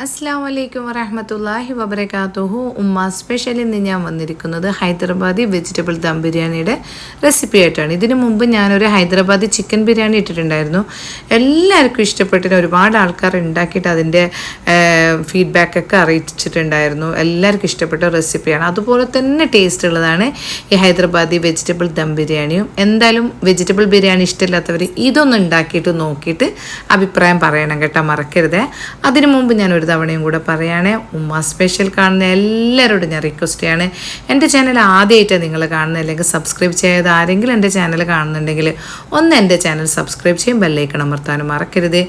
അസ്സലാമു വറഹ്മത്തുള്ളാഹി വബറകാതുഹു. ഉമ്മ സ്പെഷ്യൽ ഇന്ന് ഞാൻ വന്നിരിക്കുന്നത് ഹൈദരാബാദി വെജിറ്റബിൾ ദം ബിരിയാണിയുടെ റെസിപ്പി ആയിട്ടാണ്. ഇതിനു മുമ്പ് ഞാനൊരു ഹൈദരാബാദി ചിക്കൻ ബിരിയാണി ഇട്ടിട്ടുണ്ടായിരുന്നു. എല്ലാവർക്കും ഇഷ്ടപ്പെട്ടിട്ട് ഒരുപാട് ആൾക്കാർ ഉണ്ടാക്കിയിട്ട് അതിൻ്റെ ഫീഡ്ബാക്കൊക്കെ അറിയിച്ചിട്ടുണ്ടായിരുന്നു. എല്ലാവർക്കും ഇഷ്ടപ്പെട്ട റെസിപ്പിയാണ്. അതുപോലെ തന്നെ ടേസ്റ്റ് ഉള്ളതാണ് ഈ ഹൈദരാബാദി വെജിറ്റബിൾ ദം ബിരിയാണിയും. എന്തായാലും വെജിറ്റബിൾ ബിരിയാണി ഇഷ്ടമില്ലാത്തവർ ഇതൊന്ന് ഉണ്ടാക്കിയിട്ട് നോക്കിയിട്ട് അഭിപ്രായം പറയണം കേട്ടോ, മറക്കരുത്. അതിനു മുമ്പ് ഞാനൊരു തവണയും കൂടെ പറയുകയാണെ, ഉമ്മ സ്പെഷ്യൽ കാണുന്ന എല്ലാവരോടും ഞാൻ റിക്വസ്റ്റ് ചെയ്യാണ്, എൻ്റെ ചാനൽ ആദ്യമായിട്ടാണ് നിങ്ങൾ കാണുന്നത് അല്ലെങ്കിൽ സബ്സ്ക്രൈബ് ചെയ്യാതെ ആരെങ്കിലും എൻ്റെ ചാനൽ കാണുന്നുണ്ടെങ്കിൽ ഒന്ന് എൻ്റെ ചാനൽ സബ്സ്ക്രൈബ് ചെയ്യും, ബെല്ലൈക്കൺ അമർത്താനും മറക്കരുത്.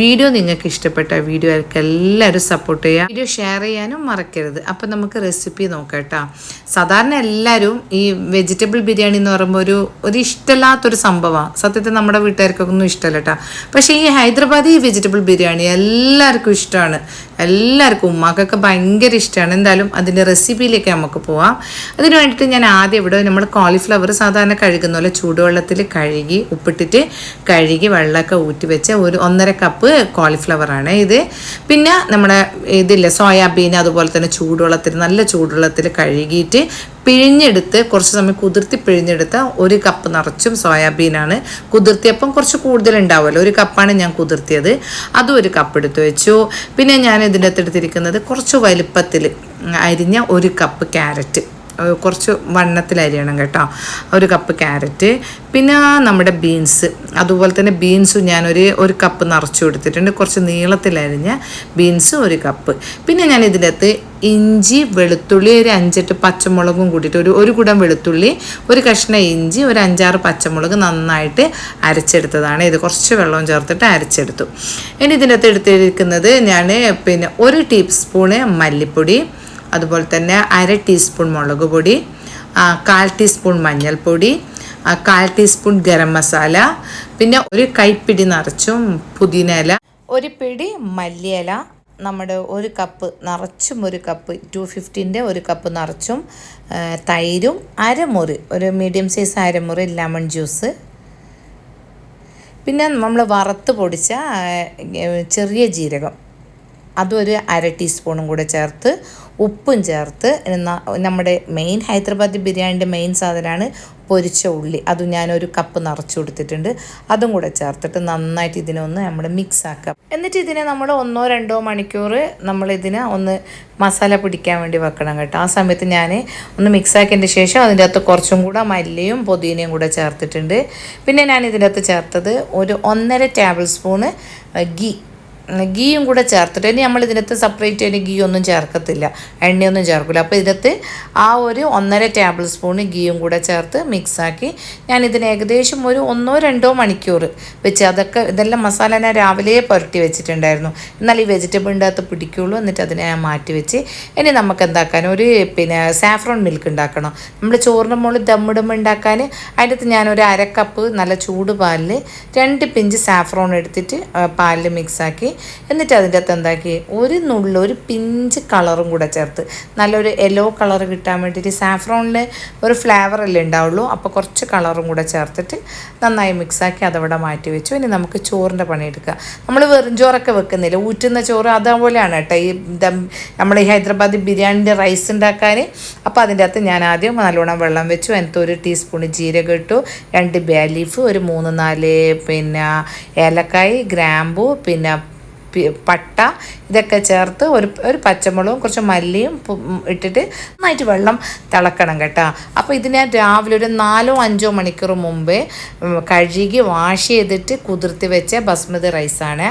വീഡിയോ നിങ്ങൾക്ക് ഇഷ്ടപ്പെട്ട വീഡിയോക്ക് എല്ലാവരും സപ്പോർട്ട് ചെയ്യുക, വീഡിയോ ഷെയർ ചെയ്യാനും മറക്കരുത്. അപ്പം നമുക്ക് റെസിപ്പി നോക്കാം കേട്ടോ. സാധാരണ എല്ലാവരും ഈ വെജിറ്റബിൾ ബിരിയാണി എന്ന് പറയുമ്പോൾ ഒരു ഇഷ്ടമില്ലാത്തൊരു സംഭവമാണ്. സത്യത്തിൽ നമ്മുടെ വീട്ടുകാർക്കൊക്കെ ഒന്നും ഇഷ്ടമല്ല കേട്ടോ. പക്ഷേ ഈ ഹൈദരാബാദി വെജിറ്റബിൾ ബിരിയാണി എല്ലാവർക്കും ഇഷ്ടമാണ്. എല്ലാവർക്കും ഉമ്മാക്കൊക്കെ ഭയങ്കര ഇഷ്ടമാണ്. എന്തായാലും അതിൻ്റെ റെസിപ്പിയിലേക്ക് നമുക്ക് പോവാം. അതിന് വേണ്ടിയിട്ട് ഞാൻ ആദ്യം ഇവിടെ നമ്മൾ കോളിഫ്ലവർ സാധാരണ കഴുകുന്ന പോലെ ചൂടുവെള്ളത്തിൽ കഴുകി ഉപ്പിട്ടിട്ട് കഴുകി വെള്ളമൊക്കെ ഊറ്റി വെച്ച ഒരു 1.5 കപ്പ് കോളിഫ്ലവറാണ് ഇത്. പിന്നെ നമ്മുടെ ഇതില്ലേ സോയാബീൻ, അതുപോലെ തന്നെ നല്ല ചൂടുവെള്ളത്തിൽ കഴുകിയിട്ട് പിഴിഞ്ഞെടുത്ത് കുറച്ച് സമയം കുതിർത്തി പിഴിഞ്ഞെടുത്ത 1 കപ്പ് നിറച്ചും സോയാബീനാണ്. കുതിർത്തിയപ്പം കുറച്ച് കൂടുതലുണ്ടാവുമല്ലോ, 1 കപ്പാണ് ഞാൻ കുതിർത്തിയത്. അതും 1 കപ്പ് എടുത്ത് വെച്ചു. പിന്നെ ഞാൻ ഇതിൻ്റെ അകത്ത് എടുത്തിരിക്കുന്നത് കുറച്ച് വലുപ്പത്തിൽ അരിഞ്ഞ 1 കപ്പ് ക്യാരറ്റ്, കുറച്ച് വണ്ണത്തിൽ അരിയണം കേട്ടോ, 1 കപ്പ് ക്യാരറ്റ്. പിന്നെ നമ്മുടെ ബീൻസ്, അതുപോലെ തന്നെ ബീൻസും ഞാനൊരു കപ്പ് നിറച്ചു കൊടുത്തിട്ടുണ്ട്. കുറച്ച് നീളത്തിലരിഞ്ഞ ബീൻസും 1 കപ്പ്. പിന്നെ ഞാൻ ഇതിൻ്റെ അകത്ത് ഇഞ്ചി, വെളുത്തുള്ളി, ഒരു 5-8 പച്ചമുളകും കൂട്ടിയിട്ട് ഒരു കുടം വെളുത്തുള്ളി, 1 കഷ്ണം ഇഞ്ചി, ഒരു 5-6 പച്ചമുളക് നന്നായിട്ട് അരച്ചെടുത്തതാണ്. ഇത് കുറച്ച് വെള്ളവും ചേർത്തിട്ട് അരച്ചെടുത്തു. ഇനി ഇതിൻ്റെ അകത്ത് എടുത്തിരിക്കുന്നത് ഞാൻ പിന്നെ 1 ടീസ്പൂണ് മല്ലിപ്പൊടി, അതുപോലെ തന്നെ 1/2 ടീസ്പൂൺ മുളക് പൊടി, 1/4 ടീസ്പൂൺ മഞ്ഞൾപ്പൊടി, 1/4 ടീസ്പൂൺ ഗരം മസാല, പിന്നെ 1 കൈപ്പിടി നിറച്ചും പുതിന ഇല, 1 പിടി മല്ലിയില, നമ്മുടെ 1 കപ്പ് നിറച്ചും 1 കപ്പ് 250-ൻ്റെ 1 കപ്പ് നിറച്ചും തൈരും, അരമുറി ഒരു മീഡിയം സൈസ് അരമുറി ലെമൺ ജ്യൂസ്, പിന്നെ നമ്മൾ വറുത്ത് പൊടിച്ച ചെറിയ ജീരകം അതൊരു 1/2 ടീസ്പൂണും കൂടെ ചേർത്ത് ഉപ്പും ചേർത്ത് നമ്മുടെ മെയിൻ ഹൈദരാബാദി ബിരിയാണിൻ്റെ മെയിൻ സാധനമാണ് പൊരിച്ച ഉള്ളി. അതും ഞാനൊരു കപ്പ് നിറച്ച് കൊടുത്തിട്ടുണ്ട്. അതും കൂടെ ചേർത്തിട്ട് നന്നായിട്ട് ഇതിനൊന്ന് നമ്മൾ മിക്സ് ആക്കാം. എന്നിട്ട് ഇതിനെ നമ്മൾ 1-2 മണിക്കൂർ നമ്മളിതിനെ ഒന്ന് മസാല പിടിക്കാൻ വേണ്ടി വെക്കണം കേട്ടോ. ആ സമയത്ത് ഞാൻ ഒന്ന് മിക്സ് ആക്കിയതിൻ്റെ ശേഷം അതിൻ്റെ അകത്ത് കുറച്ചും കൂടെ മല്ലിയും പുതിനയും കൂടെ ചേർത്തിട്ടുണ്ട്. പിന്നെ ഞാൻ ഇതിൻ്റെ അകത്ത് ചേർത്തത് ഒരു 1.5 ടേബിൾ സ്പൂണ് ഗീയും കൂടെ ചേർത്തിട്ട്, ഇനി നമ്മൾ ഇതിനകത്ത് സെപ്പറേറ്റ് അതിന് ഗീ ഒന്നും ചേർക്കത്തില്ല, എണ്ണയൊന്നും ചേർക്കില്ല. അപ്പോൾ ഇതിനകത്ത് ആ ഒരു 1.5 ടേബിൾ സ്പൂൺ ഗീയും കൂടെ ചേർത്ത് മിക്സാക്കി ഞാൻ ഇതിന് ഏകദേശം ഒരു 1-2 മണിക്കൂർ വെച്ച് ഇതെല്ലാം മസാല ഞാൻ രാവിലെ പുരട്ടി വെച്ചിട്ടുണ്ടായിരുന്നു, എന്നാൽ ഈ വെജിറ്റബിളിൻ്റെ അകത്ത് പിടിക്കുള്ളൂ. എന്നിട്ട് അതിനെ ഞാൻ മാറ്റി വെച്ച് ഇനി നമുക്ക് എന്താക്കാൻ പിന്നെ സാഫ്രോൺ മിൽക്ക് ഉണ്ടാക്കണം. നമ്മൾ ചോറിൻ്റെ മുകളിൽ ദമ്മിടുമ്പോൾ ഉണ്ടാക്കാൻ അതിൻ്റെ അകത്ത് ഞാനൊരു 1/2 കപ്പ് നല്ല ചൂട് പാലിൽ 2 പിഞ്ച് സാഫ്രോൺ എടുത്തിട്ട് പാലിൽ മിക്സാക്കി, എന്നിട്ട് അതിൻ്റെ അകത്ത് എന്താക്കി ഒരു പിഞ്ച് കളറും കൂടെ ചേർത്ത് നല്ലൊരു യെല്ലോ കളർ കിട്ടാൻ വേണ്ടിയിട്ട്, സാഫ്രോണിൽ ഒരു ഫ്ലേവറല്ലേ ഉണ്ടാവുള്ളൂ, അപ്പോൾ കുറച്ച് കളറും കൂടെ ചേർത്തിട്ട് നന്നായി മിക്സാക്കി അതവിടെ മാറ്റി വെച്ചു. ഇനി നമുക്ക് ചോറിൻ്റെ പണിയെടുക്കുക. നമ്മൾ വെറും ചോറൊക്കെ വെക്കുന്നില്ല, ഊറ്റുന്ന ചോറ് അതുപോലെയാണ് കേട്ടോ ഈ നമ്മൾ ഈ ഹൈദരാബാദി ബിരിയാണിൻ്റെ റൈസ് ഉണ്ടാക്കാൻ. അപ്പോൾ അതിൻ്റെ അകത്ത് ഞാൻ ആദ്യം നല്ലോണം വെള്ളം വെച്ചു. അതിനകത്ത് 1 ടീസ്പൂൺ ജീരകം ഇട്ടു, 2 ബേ ലീഫ്, ഒരു 3-4 പിന്നെ ഏലക്കായ്, ഗ്രാമ്പു, പിന്നെ പട്ട, ഇതൊക്കെ ചേർത്ത് ഒരു പച്ചമുളകും കുറച്ച് മല്ലിയും ഇട്ടിട്ട് നന്നായിട്ട് വെള്ളം തിളക്കണം കേട്ടോ. അപ്പോൾ ഇതിനെ രാവിലെ ഒരു 4-5 മണിക്കൂർ മുമ്പേ കഴുകി വാഷ് ചെയ്തിട്ട് കുതിർത്തി വെച്ച ബസ്മതി റൈസാണ്.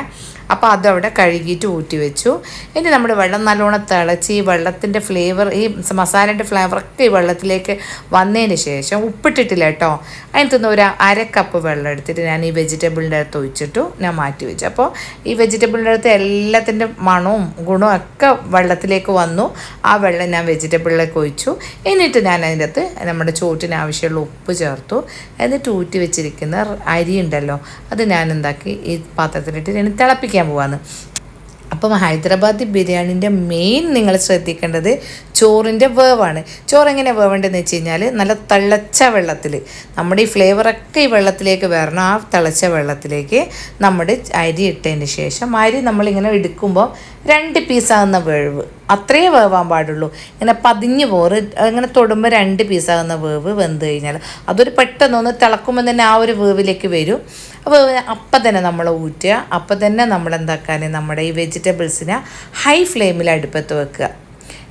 അപ്പോൾ അതവിടെ കഴുകിയിട്ട് ഊറ്റി വെച്ചു. ഇനി നമ്മുടെ വെള്ളം നല്ലോണം തിളച്ച് ഈ വെള്ളത്തിൻ്റെ ഫ്ലേവർ, ഈ മസാലൻ്റെ ഫ്ലേവറൊക്കെ ഈ വെള്ളത്തിലേക്ക് വന്നതിന് ശേഷം ഉപ്പിട്ടിട്ടില്ല കേട്ടോ, അതിനകത്തുനിന്ന് ഒരു 1/2 കപ്പ് വെള്ളം എടുത്തിട്ട് ഞാൻ ഈ വെജിറ്റബിളിൻ്റെ അടുത്ത് ഒഴിച്ചിട്ടു ഞാൻ മാറ്റി വെച്ചു. അപ്പോൾ ഈ വെജിറ്റബിളിൻ്റെ അടുത്ത് എല്ലാത്തിൻ്റെ മണവും ഗുണവും ഒക്കെ വെള്ളത്തിലേക്ക് വന്നു. ആ വെള്ളം ഞാൻ വെജിറ്റബിളിലേക്ക് ഒഴിച്ചു. എന്നിട്ട് ഞാൻ അതിൻ്റെ അകത്ത് നമ്മുടെ ചോറ്റിന് ആവശ്യമുള്ള ഉപ്പ് ചേർത്തു. എന്നിട്ട് ഊറ്റി വെച്ചിരിക്കുന്ന അരി ഉണ്ടല്ലോ, അത് ഞാൻ എന്താക്കി ഈ പാത്രത്തിലിട്ട് ഞാൻ തിളപ്പിക്കാൻ പോവാന്ന്. അപ്പം ഹൈദരാബാദി ബിരിയാണിൻ്റെ മെയിൻ നിങ്ങൾ ശ്രദ്ധിക്കേണ്ടത് ചോറിൻ്റെ വേവാണ്. ചോറ് എങ്ങനെ വേവേണ്ടതെന്ന് വെച്ച് കഴിഞ്ഞാൽ നല്ല തിളച്ച വെള്ളത്തിൽ നമ്മുടെ ഈ ഫ്ലേവറൊക്കെ ഈ വെള്ളത്തിലേക്ക് വരണം. ആ തിളച്ച വെള്ളത്തിലേക്ക് നമ്മുടെ അരി ഇട്ടതിന് ശേഷം അരി നമ്മളിങ്ങനെ എടുക്കുമ്പോൾ 2 പീസാകുന്ന വേവ്, അത്രയേ വേവാൻ പാടുള്ളൂ. ഇങ്ങനെ പതിഞ്ഞ് പോറ് ഇങ്ങനെ തൊടുമ്പോൾ 2 പീസാകുന്ന വേവ് വെന്ത് കഴിഞ്ഞാൽ അതൊരു പെട്ടെന്നൊന്ന് തിളക്കുമ്പോൾ തന്നെ ആ ഒരു വേവിലേക്ക് വരും. വേവ് അപ്പം തന്നെ നമ്മൾ ഊറ്റുക. അപ്പം തന്നെ നമ്മൾ എന്താക്കാൻ നമ്മുടെ ഈ വെജിറ്റബിൾസിനെ ഹൈ ഫ്ലെയിമിൽ അടുപ്പത്ത് വെക്കുക.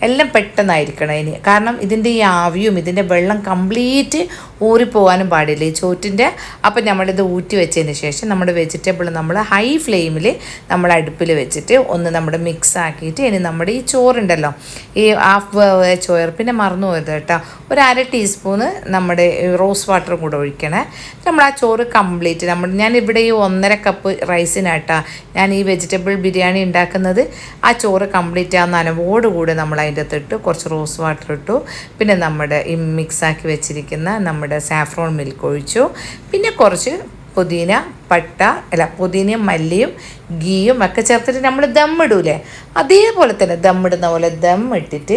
എല്ലാം പെട്ടെന്നായിരിക്കണം ഇനി, കാരണം ഇതിൻ്റെ ഈ ആവിയും ഇതിൻ്റെ വെള്ളം കംപ്ലീറ്റ് ഊറിപ്പോകാനും പാടില്ല ഈ ചോറ്റിൻ്റെ. അപ്പം നമ്മളിത് ഊറ്റി വെച്ചതിന് ശേഷം നമ്മുടെ വെജിറ്റബിൾ നമ്മൾ ഹൈ ഫ്ലെയിമിൽ നമ്മൾ അടുപ്പിൽ വെച്ചിട്ട് ഒന്ന് നമ്മുടെ മിക്സ് ആക്കിയിട്ട് ഇനി നമ്മുടെ ഈ ചോറുണ്ടല്ലോ, ഈ ഹാഫ് ചോറ്, പിന്നെ മറന്നു പോയത് കേട്ടോ, ഒരു 1/2 ടീസ്പൂണ് നമ്മുടെ റോസ് വാട്ടറും കൂടെ ഒഴിക്കണേ. നമ്മൾ ആ ചോറ് കംപ്ലീറ്റ് ഞാനിവിടെ ഈ 1.5 കപ്പ് റൈസിനാട്ടാ ഞാൻ ഈ വെജിറ്റബിൾ ബിരിയാണി ഉണ്ടാക്കുന്നത്. ആ ചോറ് കംപ്ലീറ്റ് ആ നനവോടുകൂടി നമ്മൾ അതിൻ്റെ അകത്തിട്ട് കുറച്ച് റോസ് വാട്ടർ ഇട്ടു. പിന്നെ നമ്മുടെ ഈ മിക്സാക്കി വെച്ചിരിക്കുന്ന നമ്മുടെ സാഫ്രോൺ മിൽക്ക് ഒഴിച്ചു. പിന്നെ കുറച്ച് പുതിനയും മല്ലിയും ഗീയും ഒക്കെ ചേർത്തിട്ട് നമ്മൾ ദമ്മിടൂലേ, അതേപോലെ തന്നെ ദമ്മിടുന്ന പോലെ ദമ്മിട്ടിട്ട്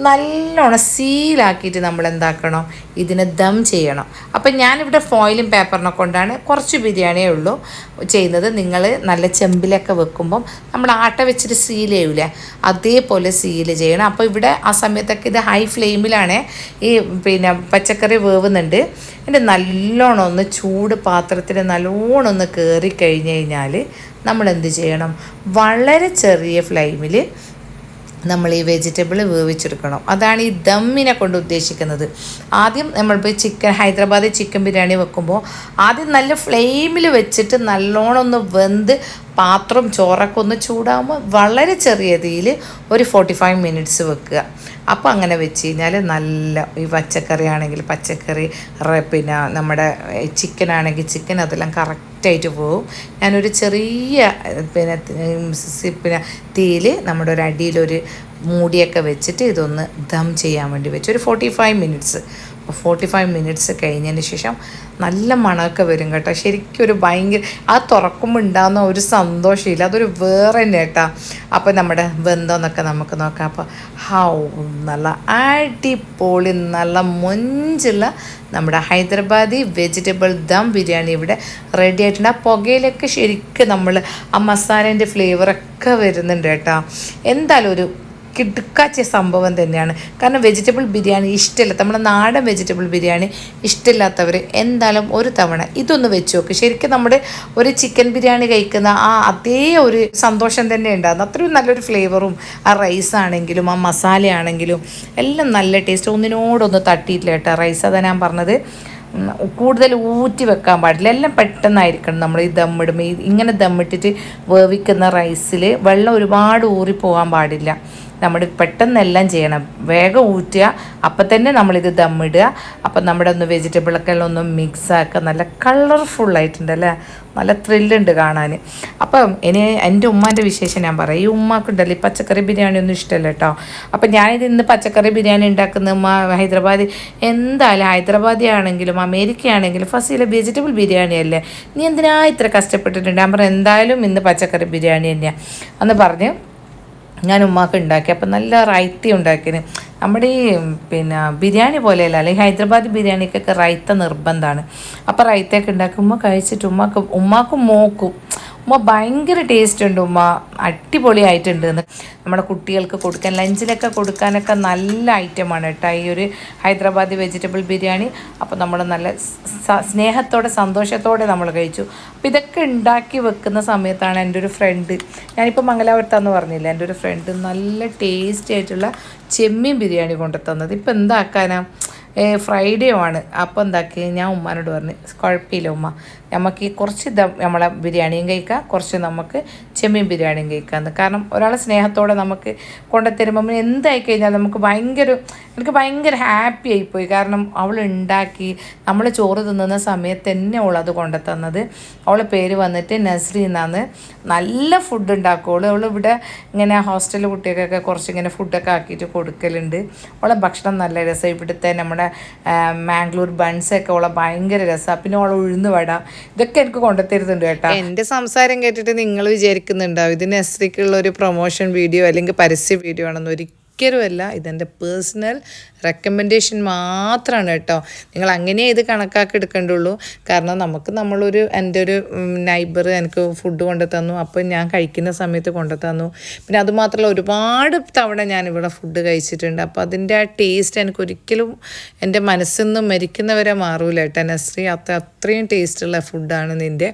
നല്ലോണം സീലാക്കിയിട്ട് നമ്മൾ എന്താക്കണം, ഇതിനെ ദം ചെയ്യണം. അപ്പം ഞാനിവിടെ ഫോയിലും പേപ്പറിനെ കൊണ്ടാണ് കുറച്ച് ബിരിയാണിയേ ഉള്ളൂ ചെയ്യുന്നത്. നിങ്ങൾ നല്ല ചെമ്പിലൊക്കെ വെക്കുമ്പം നമ്മൾ ആട്ട വെച്ചിട്ട് സീൽ ചെയ്യൂലേ, അതേപോലെ സീൽ ചെയ്യണം. അപ്പോൾ ഇവിടെ ആ സമയത്തൊക്കെ ഇത് ഹൈ ഫ്ലെയിമിലാണ് ഈ പച്ചക്കറി വേവുന്നുണ്ട്. എൻ്റെ നല്ലോണം ഒന്ന് ചൂട് പാത്രത്തിൽ നല്ലോണം ഒന്ന് കയറി കഴിഞ്ഞ് കഴിഞ്ഞാൽ നമ്മൾ എന്ത് ചെയ്യണം, വളരെ ചെറിയ ഫ്ലെയിമിൽ നമ്മൾ ഈ വെജിറ്റബിൾ വേവിച്ചെടുക്കണം. അതാണ് ഈ ദമ്മിനെ കൊണ്ട് ഉദ്ദേശിക്കുന്നത്. ആദ്യം നമ്മളിപ്പോൾ ഹൈദരാബാദി ചിക്കൻ ബിരിയാണി വെക്കുമ്പോൾ ആദ്യം നല്ല ഫ്ലെയിമിൽ വെച്ചിട്ട് നല്ലോണം ഒന്ന് വെന്ത് പാത്രം ചോറൊക്കെ ഒന്ന് ചൂടാകുമ്പോൾ വളരെ ചെറിയ തീയിൽ ഒരു 45 മിനിറ്റ്സ് വെക്കുക. അപ്പോൾ അങ്ങനെ വെച്ച് കഴിഞ്ഞാൽ നല്ല ഈ പച്ചക്കറി ആണെങ്കിൽ പച്ചക്കറി, പിന്നെ നമ്മുടെ ചിക്കൻ ആണെങ്കിൽ ചിക്കൻ, അതെല്ലാം കറക്റ്റായിട്ട് പോകും. ഞാനൊരു ചെറിയ പിന്നെ തീയിൽ നമ്മുടെ ഒരു അടിയിലൊരു മൂടിയൊക്കെ വെച്ചിട്ട് ഇതൊന്ന് ദം ചെയ്യാൻ വേണ്ടി വെച്ചു ഒരു 45 മിനിറ്റ്സ് കഴിഞ്ഞതിന് ശേഷം നല്ല മണമൊക്കെ വരും കേട്ടോ. ശരിക്കും ഒരു ഭയങ്കര ആ തുറക്കുമ്പോൾ ഉണ്ടാകുന്ന ഒരു സന്തോഷമില്ല, അതൊരു വേറെ തന്നെ കേട്ടോ. അപ്പോൾ നമ്മുടെ ബന്ധമെന്നൊക്കെ നമുക്ക് നോക്കാം. അപ്പോൾ നല്ല അടിപൊളി നല്ല മൊഞ്ചുള്ള നമ്മുടെ ഹൈദരാബാദി വെജിറ്റബിൾ ദം ബിരിയാണി ഇവിടെ റെഡി ആയിട്ടുണ്ട്. ആ പുകയിലൊക്കെ ശരിക്കും നമ്മൾ ആ മസാലേൻ്റെ ഫ്ലേവറൊക്കെ വരുന്നുണ്ട് കേട്ടോ. എന്തായാലും ഒരു കിടുക്കാച്ച സംഭവം തന്നെയാണ്. കാരണം വെജിറ്റബിൾ ബിരിയാണി ഇഷ്ടമില്ല, നമ്മുടെ നാടൻ വെജിറ്റബിൾ ബിരിയാണി ഇഷ്ടമില്ലാത്തവർ എന്തായാലും ഒരു തവണ ഇതൊന്ന് വെച്ച് നോക്ക്. ശരിക്കും നമ്മുടെ ഒരു ചിക്കൻ ബിരിയാണി കഴിക്കുന്ന ആ അതേ ഒരു സന്തോഷം തന്നെ ഉണ്ടാകുന്നു. അത്രയും നല്ലൊരു ഫ്ലേവറും ആ റൈസാണെങ്കിലും ആ മസാലയാണെങ്കിലും എല്ലാം നല്ല ടേസ്റ്റ്. ഒന്നിനോടൊന്ന് തട്ടിയിട്ടില്ല കേട്ടോ റൈസ്. അതാണ് ഞാൻ പറഞ്ഞത്, കൂടുതൽ ഊറ്റി വെക്കാൻ പാടില്ല, എല്ലാം പെട്ടെന്നായിരിക്കണം. നമ്മൾ ഈ ദമ്മിടുമ്പോൾ ഇങ്ങനെ ദമ്മിട്ടിട്ട് വേവിക്കുന്ന റൈസിൽ വെള്ളം ഒരുപാട് ഊറിപ്പോകാൻ പാടില്ല. നമ്മൾ പെട്ടെന്നെല്ലാം ചെയ്യണം, വേഗം ഊറ്റുക, അപ്പം തന്നെ നമ്മളിത് ദമ്മിടുക. അപ്പം നമ്മുടെ ഒന്ന് വെജിറ്റബിളൊക്കെ എല്ലാം ഒന്ന് മിക്സാക്കുക. നല്ല കളർഫുള്ളായിട്ടുണ്ട് അല്ലേ, നല്ല ത്രില്ലുണ്ട് കാണാൻ. അപ്പം ഇനി എൻ്റെ ഉമ്മാൻ്റെ വിശേഷം ഞാൻ പറയാം. ഈ ഉമ്മാക്കുണ്ടല്ലോ ഈ പച്ചക്കറി ബിരിയാണി ഒന്നും ഇഷ്ടമല്ല കേട്ടോ. അപ്പം ഞാനിത് ഇന്ന് പച്ചക്കറി ബിരിയാണി ഉണ്ടാക്കുന്ന ഉമ്മ ഹൈദരാബാദി, എന്തായാലും ഹൈദരാബാദി ആണെങ്കിലും അമേരിക്ക ആണെങ്കിലും ഫസ്റ്റിലെ വെജിറ്റബിൾ ബിരിയാണി അല്ലേ, നീ എന്തിനാ ഇത്ര കഷ്ടപ്പെട്ടിട്ടുണ്ട്? ഞാൻ പറഞ്ഞു എന്തായാലും ഇന്ന് പച്ചക്കറി ബിരിയാണി തന്നെയാണ് എന്ന് പറഞ്ഞ് ഞാൻ ഉമ്മാക്ക് ഉണ്ടാക്കി. അപ്പം നല്ല റൈത്ത ഉണ്ടാക്കിന്. നമ്മുടെ ഈ ബിരിയാണി പോലെയല്ല, അല്ലെങ്കിൽ ഹൈദരാബാദി ബിരിയാണിക്കൊക്കെ റൈത്ത നിർബന്ധമാണ്. അപ്പോൾ റൈത്തയൊക്കെ ഉണ്ടാക്കുമ്പോൾ കഴിച്ചിട്ട് ഉമ്മാക്കും മോക്കും ഭയങ്കര ടേസ്റ്റ് ഉണ്ട്. അടിപൊളിയായിട്ടുണ്ട് എന്ന് നമ്മുടെ കുട്ടികൾക്ക് കൊടുക്കാൻ, ലഞ്ചിലൊക്കെ കൊടുക്കാനൊക്കെ നല്ല ഐറ്റമാണ് കേട്ടോ ഈ ഒരു ഹൈദരാബാദി വെജിറ്റബിൾ ബിരിയാണി. അപ്പോൾ നമ്മൾ നല്ല സ്നേഹത്തോടെ സന്തോഷത്തോടെ നമ്മൾ കഴിച്ചു. അപ്പോൾ ഇതൊക്കെ ഉണ്ടാക്കി വെക്കുന്ന സമയത്താണ് എൻ്റെ ഒരു ഫ്രണ്ട്, ഞാനിപ്പോൾ മംഗലാപുരത്താന്ന് പറഞ്ഞില്ല, എൻ്റെ ഒരു ഫ്രണ്ട് നല്ല ടേസ്റ്റി ആയിട്ടുള്ള ചെമ്മീൻ ബിരിയാണി കൊണ്ടുതന്നത്. ഇപ്പോൾ എന്താക്കാനാ, ഫ്രൈഡേ ആണ്. അപ്പോൾ എന്താക്കി ഞാൻ ഉമ്മാനോട് പറഞ്ഞു കുഴപ്പമില്ല ഉമ്മ, നമുക്ക് ഈ കുറച്ച് നമ്മളെ ബിരിയാണിയും കഴിക്കാം, കുറച്ച് നമുക്ക് ചെമ്മീൻ ബിരിയാണിയും കഴിക്കാമെന്ന്. കാരണം ഒരാളെ സ്നേഹത്തോടെ നമുക്ക് കൊണ്ടുത്തരുമ്പോൾ എന്തായി കഴിഞ്ഞാൽ എനിക്ക് ഭയങ്കര ഹാപ്പി ആയിപ്പോയി. കാരണം അവൾ ഉണ്ടാക്കി നമ്മൾ ചോറ് തിന്നുന്ന സമയത്ത് തന്നെ അവളത് കൊണ്ടുതന്നത്. അവളെ പേര് വന്നിട്ട് നസ്രി എന്നാണ്. നല്ല ഫുഡ് ഉണ്ടാക്കുള്ളൂ. അവൾ ഇവിടെ ഇങ്ങനെ ഹോസ്റ്റൽ കുട്ടികൾക്കൊക്കെ കുറച്ചിങ്ങനെ ഫുഡൊക്കെ ആക്കിയിട്ട് കൊടുക്കലുണ്ട്. അവളെ ഭക്ഷണം നല്ല രസം. ഇവിടുത്തെ നമ്മുടെ മാംഗ്ലൂർ ബൺസൊക്കെ അവളെ ഭയങ്കര രസമാണ്. പിന്നെ അവളെ ഉഴുന്ന് വട ഇതൊക്കെ എനിക്ക് കൊണ്ടുത്തരുന്നുണ്ട് കേട്ടോ. എൻ്റെ സംസാരം കേട്ടിട്ട് നിങ്ങൾ വിചാരിക്കുന്നുണ്ടാവും ഇത് നസ്രിക്കുള്ള ഒരു പ്രൊമോഷൻ വീഡിയോ അല്ലെങ്കിൽ പരസ്യ വീഡിയോ ആണെന്ന്. ഒരിക്കലുമല്ല, ഇതെൻ്റെ പേഴ്സണൽ റെക്കമെൻഡേഷൻ മാത്രമാണ് കേട്ടോ. നിങ്ങൾ അങ്ങനെ ഇത് കണക്കാക്കി എടുക്കേണ്ടുള്ളൂ. കാരണം നമ്മളൊരു എൻ്റെ ഒരു നൈബർ എനിക്ക് ഫുഡ് കൊണ്ടു തന്നു, അപ്പോൾ ഞാൻ കഴിക്കുന്ന സമയത്ത് കൊണ്ടു തന്നു. പിന്നെ അതുമാത്രമല്ല, ഒരുപാട് തവണ ഞാനിവിടെ ഫുഡ് കഴിച്ചിട്ടുണ്ട്. അപ്പോൾ അതിൻ്റെ ആ ടേസ്റ്റ് എനിക്കൊരിക്കലും എൻ്റെ മനസ്സിൽ നിന്ന് മരിക്കുന്നവരെ മാറൂല കേട്ടോ നസ്രി. അത്രയും ടേസ്റ്റുള്ള ഫുഡാണ് നിൻ്റെ.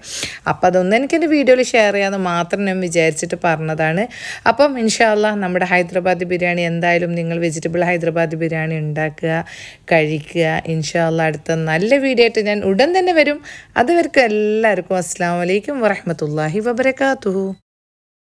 അപ്പോൾ അതൊന്നും എനിക്കെൻ്റെ വീഡിയോയിൽ ഷെയർ ചെയ്യാമെന്ന് മാത്രം ഞാൻ വിചാരിച്ചിട്ട് പറഞ്ഞതാണ്. അപ്പം ഇൻഷാ അല്ലാഹ് നമ്മുടെ ഹൈദരാബാദി ബിരിയാണി എന്തായാലും നിങ്ങൾ വെജിറ്റബിൾ ഹൈദരാബാദി ബിരിയാണി ഉണ്ടാക്കുക, കഴിക്കുക. ഇൻഷാ അല്ലാഹ് അടുത്ത നല്ല വീഡിയോ ആയിട്ട് ഞാൻ ഉടൻ തന്നെ വരും. അതുവരെക്കും എല്ലാവർക്കും അസ്സലാമു അലൈക്കും വറഹ്മത്തുള്ളാഹി വബറകാതുഹു.